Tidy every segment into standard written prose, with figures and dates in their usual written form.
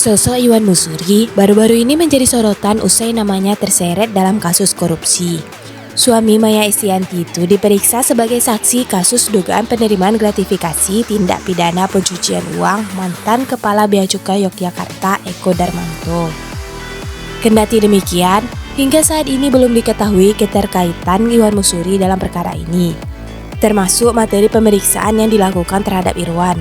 Sosok Iwan Mansuri baru-baru ini menjadi sorotan usai namanya terseret dalam kasus korupsi. Suami Maya Estianty itu diperiksa sebagai saksi kasus dugaan penerimaan gratifikasi tindak pidana pencucian uang mantan Kepala Bea Cukai Yogyakarta Eko Darmanto. Kendati demikian, hingga saat ini belum diketahui keterkaitan Iwan Mansuri dalam perkara ini, termasuk materi pemeriksaan yang dilakukan terhadap Irwan.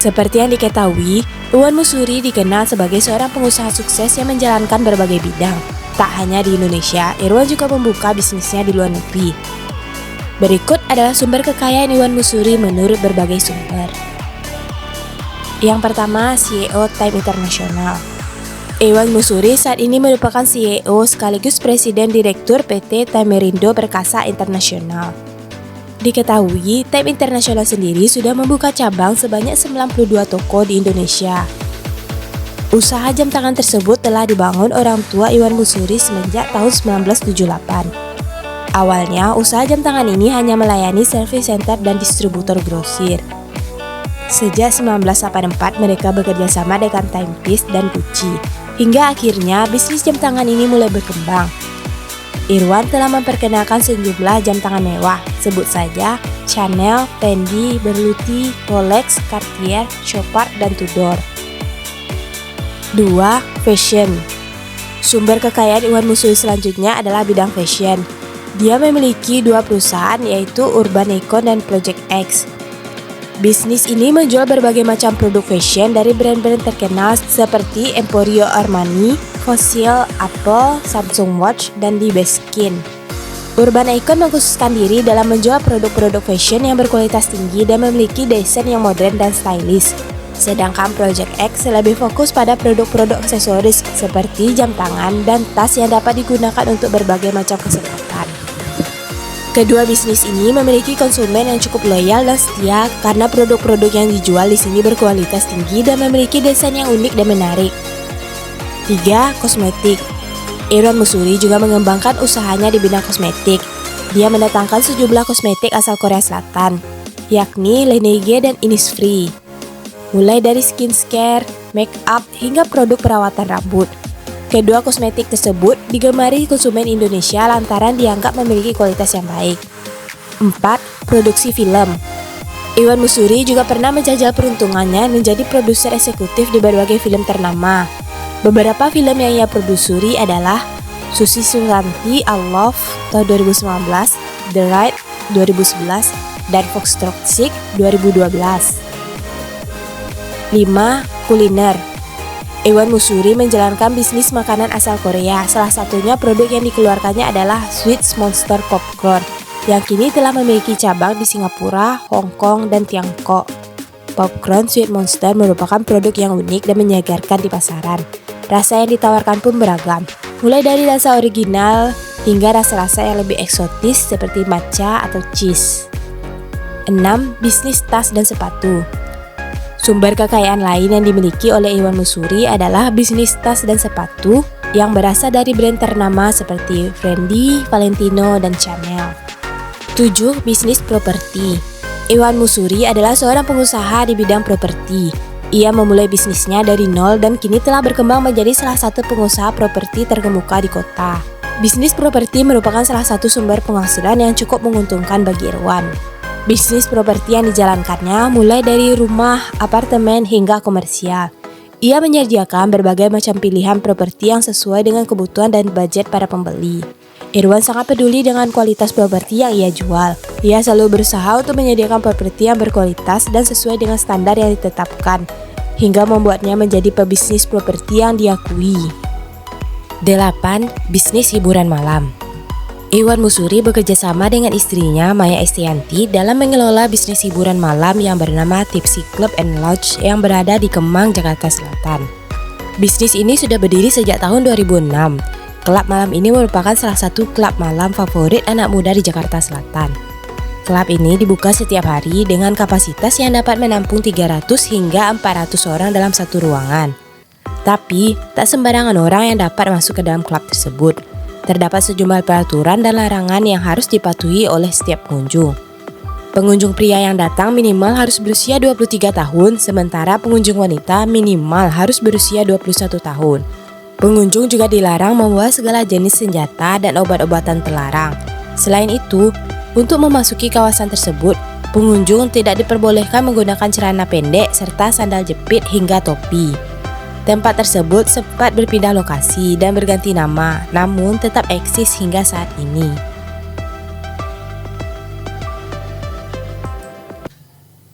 Seperti yang diketahui, Iwan Mansuri dikenal sebagai seorang pengusaha sukses yang menjalankan berbagai bidang. Tak hanya di Indonesia, Irwan juga membuka bisnisnya di luar negeri. Berikut adalah sumber kekayaan Iwan Mansuri menurut berbagai sumber. Yang pertama, CEO Time International. Iwan Mansuri saat ini merupakan CEO sekaligus Presiden Direktur PT Tamerindo Perkasa Internasional. Diketahui, Time International sendiri sudah membuka cabang sebanyak 92 toko di Indonesia. Usaha jam tangan tersebut telah dibangun orang tua Iwan Mansuri semenjak tahun 1978. Awalnya, usaha jam tangan ini hanya melayani service center dan distributor grosir. Sejak 1984, mereka bekerja sama dengan Timepiece dan Gucci. Hingga akhirnya, bisnis jam tangan ini mulai berkembang. Irwan telah memperkenalkan sejumlah jam tangan mewah, sebut saja Chanel, Fendi, Berluti, Rolex, Cartier, Chopard, dan Tudor. 2. Fashion. Sumber kekayaan Iwan Mansuri selanjutnya adalah bidang fashion. Dia memiliki 2 perusahaan yaitu Urban Icon dan Project X. Bisnis ini menjual berbagai macam produk fashion dari brand-brand terkenal seperti Emporio Armani, Fossil, Apple, Samsung Watch, dan The Best Skin. Urban Icon mengkhususkan diri dalam menjual produk-produk fashion yang berkualitas tinggi dan memiliki desain yang modern dan stylish. Sedangkan Project X lebih fokus pada produk-produk aksesoris seperti jam tangan dan tas yang dapat digunakan untuk berbagai macam kesempatan. Kedua bisnis ini memiliki konsumen yang cukup loyal dan setia karena produk-produk yang dijual di sini berkualitas tinggi dan memiliki desain yang unik dan menarik. 3. Kosmetik. Iwan Mansuri juga mengembangkan usahanya di bidang kosmetik. Dia mendatangkan sejumlah kosmetik asal Korea Selatan, yakni Laneige dan Innisfree. Mulai dari skincare, make up, hingga produk perawatan rambut. Kedua kosmetik tersebut digemari konsumen Indonesia lantaran dianggap memiliki kualitas yang baik. 4. Produksi film. Iwan Mansuri juga pernah menjajal peruntungannya menjadi produser eksekutif di berbagai film ternama. Beberapa film yang ia produseri adalah Susi Susanti, I Love tahun 2019, The Ride 2011, dan Foxtrot Chic 2012. 5. Kuliner. Iwan Mansuri menjalankan bisnis makanan asal Korea. Salah satunya produk yang dikeluarkannya adalah Sweet Monster Popcorn yang kini telah memiliki cabang di Singapura, Hong Kong, dan Tiongkok. Popcorn Sweet Monster merupakan produk yang unik dan menyegarkan di pasaran. Rasa yang ditawarkan pun beragam, mulai dari rasa original hingga rasa-rasa yang lebih eksotis seperti matcha atau cheese. 6. Bisnis tas dan sepatu. Sumber kekayaan lain yang dimiliki oleh Iwan Mansuri adalah bisnis tas dan sepatu yang berasal dari brand ternama seperti Fendi, Valentino, dan Chanel. 7. Bisnis properti. Iwan Mansuri adalah seorang pengusaha di bidang properti. Ia memulai bisnisnya dari nol dan kini telah berkembang menjadi salah satu pengusaha properti terkemuka di kota. Bisnis properti merupakan salah satu sumber penghasilan yang cukup menguntungkan bagi Irwan. Bisnis properti yang dijalankannya mulai dari rumah, apartemen, hingga komersial. Ia menyediakan berbagai macam pilihan properti yang sesuai dengan kebutuhan dan budget para pembeli. Irwan sangat peduli dengan kualitas properti yang ia jual. Ia selalu berusaha untuk menyediakan properti yang berkualitas dan sesuai dengan standar yang ditetapkan, hingga membuatnya menjadi pebisnis properti yang diakui. 8. Bisnis hiburan malam. Iwan Mansuri bekerja sama dengan istrinya Maya Estianty dalam mengelola bisnis hiburan malam yang bernama Tipsy Club and Lounge yang berada di Kemang, Jakarta Selatan. Bisnis ini sudah berdiri sejak tahun 2006. Klub malam ini merupakan salah satu klub malam favorit anak muda di Jakarta Selatan. Klub ini dibuka setiap hari dengan kapasitas yang dapat menampung 300 hingga 400 orang dalam satu ruangan. Tapi, tak sembarangan orang yang dapat masuk ke dalam klub tersebut. Terdapat sejumlah peraturan dan larangan yang harus dipatuhi oleh setiap pengunjung. Pengunjung pria yang datang minimal harus berusia 23 tahun, sementara pengunjung wanita minimal harus berusia 21 tahun. Pengunjung juga dilarang membawa segala jenis senjata dan obat-obatan terlarang. Selain itu, untuk memasuki kawasan tersebut, pengunjung tidak diperbolehkan menggunakan celana pendek serta sandal jepit hingga topi. Tempat tersebut sempat berpindah lokasi dan berganti nama, namun tetap eksis hingga saat ini.